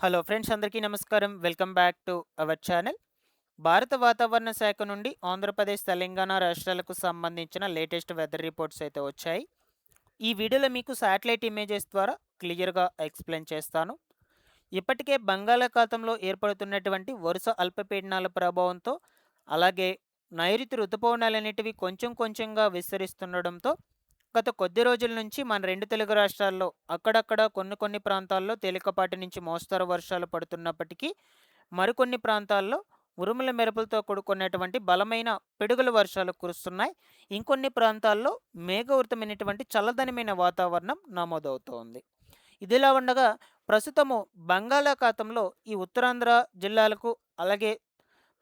Hello friends, అందరికీ నమస్కారం. Welcome back to our channel. భారత వాతావరణ శాఖ నుండి ఆంధ్రప్రదేశ్, తెలంగాణ రాష్ట్రాలకు సంబంధించిన లేటెస్ట్ వెదర్ రిపోర్ట్స్ అయితే వచ్చాయి. ఈ వీడియోలో మీకు శాటిలైట్ ఇమేజెస్ ద్వారా క్లియర్గా ఎక్స్ప్లెయిన్ చేస్తాను. ఇప్పటికే బంగాళాఖాతంలో ఏర్పడుతున్నటువంటి వరుస అల్పపీడనాల ప్రభావంతో, అలాగే నైరుతి రుతుపవనాలనేటివి కొంచెం కొంచెంగా విస్తరిస్తుండడంతో గత కొద్ది రోజుల నుంచి మన రెండు తెలుగు రాష్ట్రాల్లో అక్కడక్కడ కొన్ని కొన్ని ప్రాంతాల్లో తేలికపాటి నుంచి మోస్తరు వర్షాలు పడుతున్నప్పటికీ, మరికొన్ని ప్రాంతాల్లో ఉరుముల మెరుపులతో కూడుకున్నటువంటి బలమైన పిడుగుల వర్షాలు కురుస్తున్నాయి. ఇంకొన్ని ప్రాంతాల్లో మేఘవృతమైనటువంటి చల్లదనమైన వాతావరణం నమోదవుతోంది. ఇదిలా ఉండగా ప్రస్తుతము బంగాళాఖాతంలో ఈ ఉత్తరాంధ్ర జిల్లాలకు, అలాగే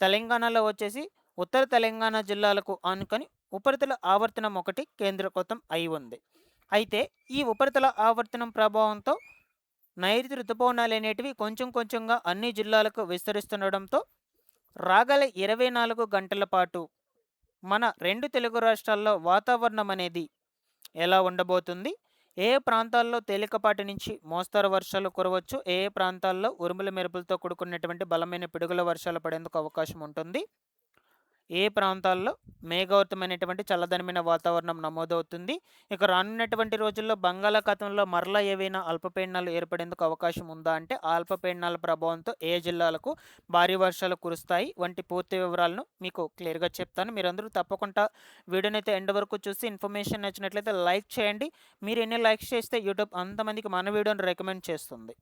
తెలంగాణలో వచ్చేసి ఉత్తర తెలంగాణ జిల్లాలకు ఆనుకొని ఉపరితల ఆవర్తనం ఒకటి కేంద్రీకృతం అయి ఉంది. అయితే ఈ ఉపరితల ఆవర్తనం ప్రభావంతో నైరుతి ఋతుపవనాలు అనేటివి కొంచెం కొంచెంగా అన్ని జిల్లాలకు విస్తరిస్తుండడంతో రాగల 24 గంటల పాటు మన రెండు తెలుగు రాష్ట్రాల్లో వాతావరణం అనేది ఎలా ఉండబోతుంది, ఏ ఏ ప్రాంతాల్లో తేలికపాటి నుంచి మోస్తరు వర్షాలు కురవచ్చు, ఏ ఏ ప్రాంతాల్లో ఉరుముల మెరుపులతో కూడుకున్నటువంటి బలమైన పిడుగుల వర్షాలు పడేందుకు అవకాశం ఉంటుంది, ఏ ప్రాంతాల్లో మేఘావృతమైనటువంటి చల్లదనమైన వాతావరణం నమోదవుతుంది, ఇక రానున్నటువంటి రోజుల్లో బంగాళాఖాతంలో మరలా ఏవైనా అల్పపీడనాలు ఏర్పడేందుకు అవకాశం ఉందా అంటే, ఆ అల్పపీడనాల ప్రభావంతో ఏ జిల్లాలకు భారీ వర్షాలు కురుస్తాయి వంటి పూర్తి వివరాలను మీకు క్లియర్గా చెప్తాను. మీరందరూ తప్పకుండా వీడియోనైతే ఎండ్ వరకు చూసి ఇన్ఫర్మేషన్ నచ్చినట్లయితే లైక్ చేయండి. మీరు ఎన్ని లైక్స్ చేస్తే యూట్యూబ్ అంతమందికి మన వీడియోని రికమెండ్ చేస్తుంది.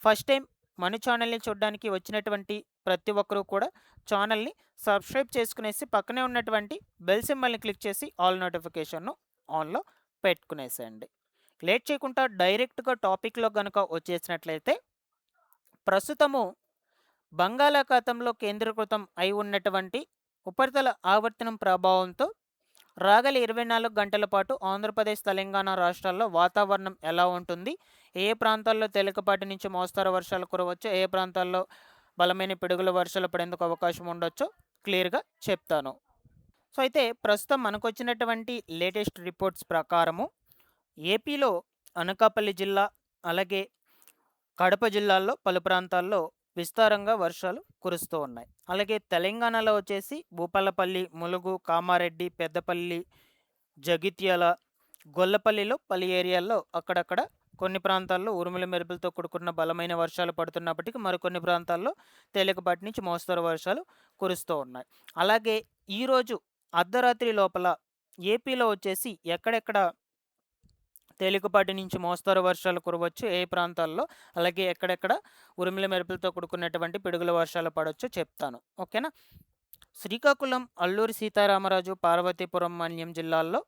ఫస్ట్ టైం మన ఛానల్ని చూడడానికి వచ్చినటువంటి ప్రతి ఒక్కరూ కూడా ఛానల్ని సబ్స్క్రైబ్ చేసుకునేసి పక్కనే ఉన్నటువంటి బెల్ సింబల్ని క్లిక్ చేసి ఆల్ నోటిఫికేషన్ను ఆన్లో పెట్టుకునేసేయండి. లేట్ చేయకుండా డైరెక్ట్గా టాపిక్లో కనుక వచ్చేసినట్లయితే, ప్రస్తుతము బంగాళాఖాతంలో కేంద్రీకృతం అయి ఉన్నటువంటి ఉపరితల ఆవర్తనం ప్రభావంతో రాగల 24 గంటల పాటు ఆంధ్రప్రదేశ్, తెలంగాణ రాష్ట్రాల్లో వాతావరణం ఎలా ఉంటుంది, ఏ ప్రాంతాల్లో తేలికపాటి నుంచి మోస్తరు వర్షాలు కురవచ్చు, ఏ ప్రాంతాల్లో బలమైన పిడుగుల వర్షాలు పడేందుకు అవకాశం ఉండొచ్చో క్లియర్గా చెప్తాను. సో అయితే ప్రస్తుతం మనకు వచ్చినటువంటి లేటెస్ట్ రిపోర్ట్స్ ప్రకారము ఏపీలో అనకాపల్లి జిల్లా, అలాగే కడప జిల్లాల్లో పలు ప్రాంతాల్లో విస్తారంగా వర్షాలు కురుస్తూ ఉన్నాయి. అలాగే తెలంగాణలో వచ్చేసి భూపాలపల్లి, ములుగు, కామారెడ్డి, పెద్దపల్లి, జగిత్యాల, గొల్లపల్లిలో పలు ఏరియాల్లో అక్కడక్కడ కొన్ని ప్రాంతాల్లో ఉరుముల మెరుపులతో కూడుకున్న బలమైన వర్షాలు పడుతున్నప్పటికీ, మరికొన్ని ప్రాంతాల్లో తేలికపాటి నుంచి మోస్తరు వర్షాలు కురుస్తూ ఉన్నాయి. అలాగే ఈరోజు అర్ధరాత్రి లోపల ఏపీలో వచ్చేసి ఎక్కడెక్కడ తేలికపాటి నుంచి మోస్తరు వర్షాలు కురవచ్చు, ఏ ప్రాంతాల్లో, అలాగే ఎక్కడెక్కడ ఉరుముల మెరుపులతో కూడుకున్నటువంటి పిడుగుల వర్షాలు పడవచ్చో చెప్తాను. ఓకేనా. శ్రీకాకుళం, అల్లూరి సీతారామరాజు, పార్వతీపురం, మన్యం జిల్లాల్లో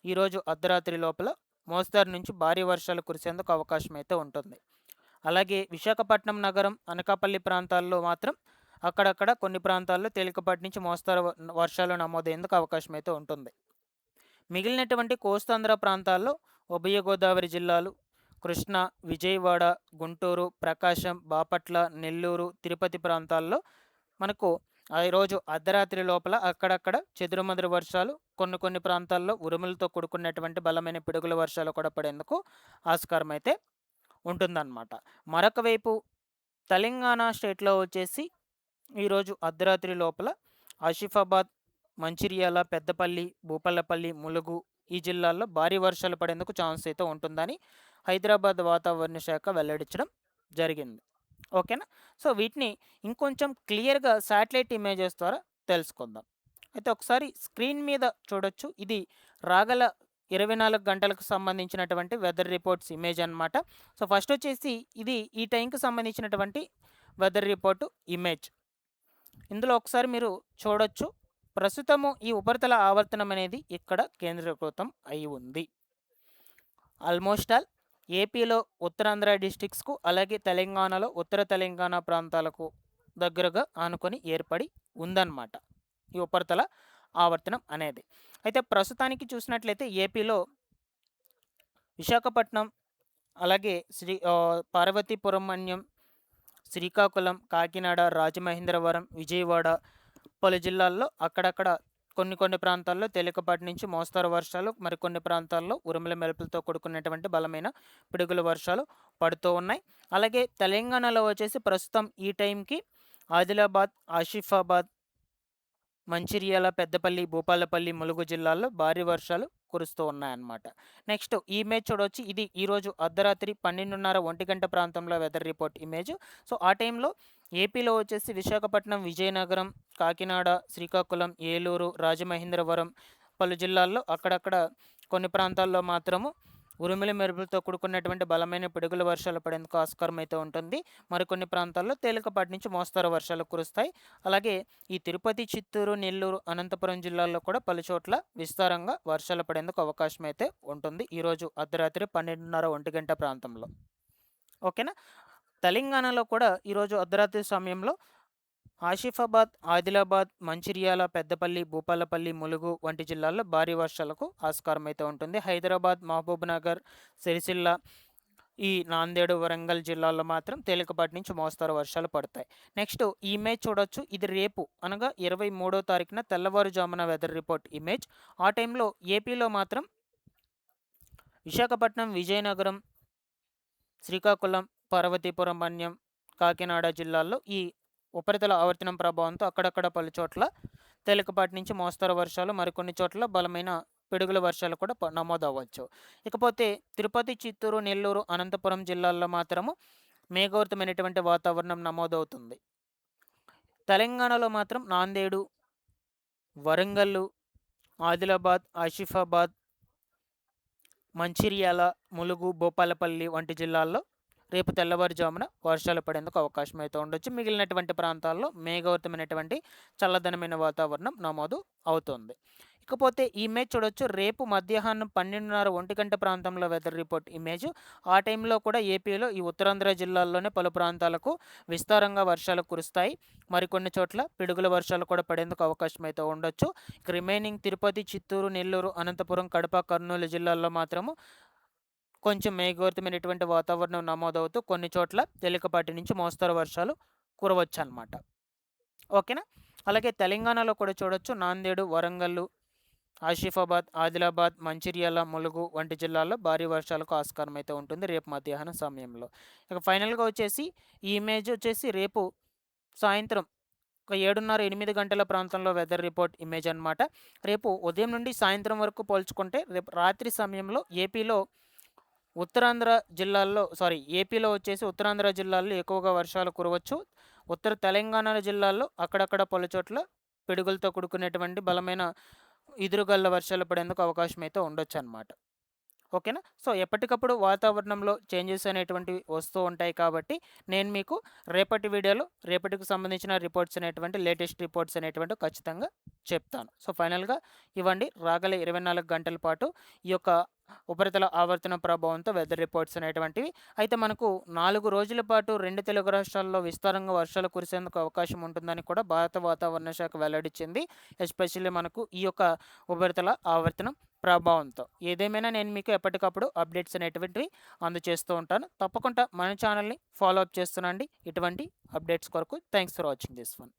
ఈరోజు అర్ధరాత్రి లోపల మోస్తరు నుంచి భారీ వర్షాలు కురిసేందుకు అవకాశం అయితే ఉంటుంది. అలాగే విశాఖపట్నం నగరం, అనకాపల్లి ప్రాంతాల్లో మాత్రం అక్కడక్కడ కొన్ని ప్రాంతాల్లో తేలికపాటి నుంచి మోస్తరు వర్షాలు నమోదయ్యేందుకు అవకాశం అయితే ఉంటుంది. మిగిలినటువంటి కోస్తాంధ్ర ప్రాంతాల్లో ఉభయ గోదావరి జిల్లాలు, కృష్ణా, విజయవాడ, గుంటూరు, ప్రకాశం, బాపట్ల, నెల్లూరు, తిరుపతి ప్రాంతాల్లో మనకు ఈరోజు అర్ధరాత్రి లోపల అక్కడక్కడ చెదురుమదురు వర్షాలు, కొన్ని కొన్ని ప్రాంతాల్లో ఉరుములతో కూడుకున్నటువంటి బలమైన పిడుగుల వర్షాలు కూడా పడేందుకు ఆస్కారం అయితే ఉంటుందన్నమాట. మరొక వైపు తెలంగాణ స్టేట్లో వచ్చేసి ఈరోజు అర్ధరాత్రి లోపల ఆసిఫాబాద్, మంచిర్యాల, పెద్దపల్లి, భూపాలపల్లి, ములుగు ఈ జిల్లాల్లో భారీ వర్షాలు పడేందుకు ఛాన్స్ అయితే ఉంటుందని హైదరాబాద్ వాతావరణ శాఖ వెల్లడించడం జరిగింది. ఓకేనా. సో వీటిని ఇంకొంచెం క్లియర్గా శాటిలైట్ ఇమేజెస్ ద్వారా తెలుసుకుందాం. అయితే ఒకసారి స్క్రీన్ మీద చూడొచ్చు. ఇది రాగల 24 గంటలకు సంబంధించినటువంటి వెదర్ రిపోర్ట్స్ ఇమేజ్ అనమాట. సో ఫస్ట్ వచ్చేసి ఇది ఈ టైంకి సంబంధించినటువంటి వెదర్ రిపోర్టు ఇమేజ్. ఇందులో ఒకసారి మీరు చూడొచ్చు. ప్రస్తుతము ఈ ఉపరితల ఆవర్తనం అనేది ఇక్కడ కేంద్రీకృతం అయి ఉంది. ఆల్మోస్ట్ ఆల్ ఏపీలో ఉత్తరాంధ్ర డిస్టిక్స్కు, అలాగే తెలంగాణలో ఉత్తర తెలంగాణ ప్రాంతాలకు దగ్గరగా ఆనుకొని ఏర్పడి ఉందన్నమాట ఈ ఉపరితల ఆవర్తనం అనేది. అయితే ప్రస్తుతానికి చూసినట్లయితే ఏపీలో విశాఖపట్నం, అలాగే పార్వతీపురం మన్యం, శ్రీకాకుళం, కాకినాడ, రాజమహేంద్రవరం, విజయవాడ పలు జిల్లాల్లో అక్కడక్కడ కొన్ని ప్రాంతాల్లో తేలికపాటి నుంచి మోస్తరు వర్షాలు, మరికొన్ని ప్రాంతాల్లో ఉరుముల మెరుపులతో కూడుకున్నటువంటి బలమైన పిడుగుల వర్షాలు పడుతూ ఉన్నాయి. అలాగే తెలంగాణలో వచ్చేసి ప్రస్తుతం ఈ టైంకి ఆదిలాబాద్, ఆసిఫాబాద్, మంచిర్యాల, పెద్దపల్లి, భూపాలపల్లి, ములుగు జిల్లాల్లో భారీ వర్షాలు కురుస్తూ ఉన్నాయన్నమాట. నెక్స్ట్ ఈ ఇమేజ్ చూడవచ్చు. ఇది ఈరోజు అర్ధరాత్రి 12:30 1 గంట ప్రాంతంలో వెదర్ రిపోర్ట్ ఇమేజ్. సో ఆ టైంలో ఏపీలో వచ్చేసి విశాఖపట్నం, విజయనగరం, కాకినాడ, శ్రీకాకుళం, ఏలూరు, రాజమహేంద్రవరం పలు జిల్లాల్లో అక్కడక్కడ కొన్ని ప్రాంతాల్లో మాత్రము ఉరుముల మెరుపులతో కూడుకున్నటువంటి బలమైన పిడుగుల వర్షాలు పడేందుకు ఆస్కారం అయితే ఉంటుంది. మరికొన్ని ప్రాంతాల్లో తేలికపాటి నుంచి మోస్తరు వర్షాలు కురుస్తాయి. అలాగే ఈ తిరుపతి, చిత్తూరు, నెల్లూరు, అనంతపురం జిల్లాల్లో కూడా పలుచోట్ల విస్తారంగా వర్షాలు పడేందుకు అవకాశం అయితే ఉంటుంది ఈరోజు అర్ధరాత్రి 12:30 1 గంట ప్రాంతంలో. ఓకేనా. తెలంగాణలో కూడా ఈరోజు అర్ధరాత్రి సమయంలో ఆసిఫాబాద్, ఆదిలాబాద్, మంచిర్యాల, పెద్దపల్లి, భూపాలపల్లి, ములుగు వంటి జిల్లాల్లో భారీ వర్షాలకు ఆస్కారం అయితే ఉంటుంది. హైదరాబాద్, మహబూబ్నగర్, సిరిసిల్ల, ఈ నాందేడు, వరంగల్ జిల్లాల్లో మాత్రం తేలికపాటి నుంచి మోస్తరు వర్షాలు పడతాయి. నెక్స్ట్ ఈ ఇమేజ్ చూడొచ్చు. ఇది రేపు అనగా 23వ తారీఖున తెల్లవారుజామున వెదర్ రిపోర్ట్ ఇమేజ్. ఆ టైంలో ఏపీలో మాత్రం విశాఖపట్నం, విజయనగరం, శ్రీకాకుళం, పార్వతీపురం, మన్యం, కాకినాడ జిల్లాల్లో ఈ ఉపరితల ఆవర్తనం ప్రభావంతో అక్కడక్కడ పలుచోట్ల తేలికపాటి నుంచి మోస్తరు వర్షాలు, మరికొన్ని చోట్ల బలమైన పిడుగుల వర్షాలు కూడా నమోదవ్వచ్చు. ఇకపోతే తిరుపతి, చిత్తూరు, నెల్లూరు, అనంతపురం జిల్లాల్లో మాత్రము మేఘావృతమైనటువంటి వాతావరణం నమోదవుతుంది. తెలంగాణలో మాత్రం నాందేడు, వరంగల్, ఆదిలాబాద్, ఆసిఫాబాద్, మంచిర్యాల, ములుగు, భూపాలపల్లి వంటి జిల్లాల్లో రేపు తెల్లవారుజామున వర్షాలు పడేందుకు అవకాశం అయితే ఉండొచ్చు. మిగిలినటువంటి ప్రాంతాల్లో మేఘావృతమైనటువంటి చల్లదనమైన వాతావరణం నమోదు అవుతుంది. ఇకపోతే ఈ ఇమేజ్ చూడొచ్చు. రేపు మధ్యాహ్నం 12:30 1 గంట ప్రాంతంలో వెదర్ రిపోర్ట్ ఇమేజ్. ఆ టైంలో కూడా ఏపీలో ఈ ఉత్తరాంధ్ర జిల్లాల్లోనే పలు ప్రాంతాలకు విస్తారంగా వర్షాలు కురుస్తాయి. మరికొన్ని చోట్ల పిడుగుల వర్షాలు కూడా పడేందుకు అవకాశం అయితే ఉండొచ్చు. రిమైనింగ్ తిరుపతి, చిత్తూరు, నెల్లూరు, అనంతపురం, కడప, కర్నూలు జిల్లాల్లో మాత్రము కొంచెం మేఘావృతమైనటువంటి వాతావరణం నమోదవుతూ కొన్ని చోట్ల తేలికపాటి నుంచి మోస్తరు వర్షాలు కురవచ్చు అన్నమాట. ఓకేనా. అలాగే తెలంగాణలో కూడా చూడొచ్చు. నాందేడు, వరంగల్, ఆసిఫాబాద్, ఆదిలాబాద్, మంచిర్యాల, ములుగు వంటి జిల్లాల్లో భారీ వర్షాలకు ఆస్కారం అయితే ఉంటుంది రేపు మధ్యాహ్నం సమయంలో. ఇక ఫైనల్గా వచ్చేసి ఈ ఇమేజ్ వచ్చేసి రేపు సాయంత్రం ఒక 7:30 8 గంటల ప్రాంతంలో వెదర్ రిపోర్ట్ ఇమేజ్ అనమాట. రేపు ఉదయం నుండి సాయంత్రం వరకు పోల్చుకుంటే రేపు రాత్రి సమయంలో ఏపీలో ఏపీలో వచ్చేసి ఉత్తరాంధ్ర జిల్లాల్లో ఎక్కువగా వర్షాలు కురవచ్చు. ఉత్తర తెలంగాణ జిల్లాల్లో అక్కడక్కడ పలుచోట్ల పిడుగులతో కూడుకునేటువంటి బలమైన ఈదురుగాలుల వర్షాలు పడేందుకు అవకాశం అయితే ఉండొచ్చు అన్నమాట. ఓకేనా. సో ఎప్పటికప్పుడు వాతావరణంలో చేంజెస్ అనేటువంటివి వస్తూ ఉంటాయి కాబట్టి నేను మీకు రేపటి వీడియోలో రేపటికి సంబంధించిన రిపోర్ట్స్ అనేటువంటి లేటెస్ట్ రిపోర్ట్స్ అనేటువంటి ఖచ్చితంగా చెప్తాను. సో ఫైనల్గా ఇవ్వండి రాగల 24 గంటల పాటు ఈ యొక్క ఉపరితల ఆవర్తన ప్రభావంతో వెదర్ రిపోర్ట్స్ అనేటువంటివి. అయితే మనకు 4 రోజుల పాటు 2 తెలుగు రాష్ట్రాల్లో విస్తారంగా వర్షాలు కురిసేందుకు అవకాశం ఉంటుందని కూడా భారత వాతావరణ శాఖ వెల్లడించింది. ఎస్పెషల్లీ మనకు ఈ యొక్క ఉపరితల ఆవర్తనం ప్రభావంతో. ఏదేమైనా నేను మీకు ఎప్పటికప్పుడు అప్డేట్స్ అనేటువంటివి అందజేస్తూ ఉంటాను. తప్పకుండా మన ఛానల్ని ఫాలో అప్ చేస్తున్నాండి ఇటువంటి అప్డేట్స్ కొరకు. Thanks for watching this one.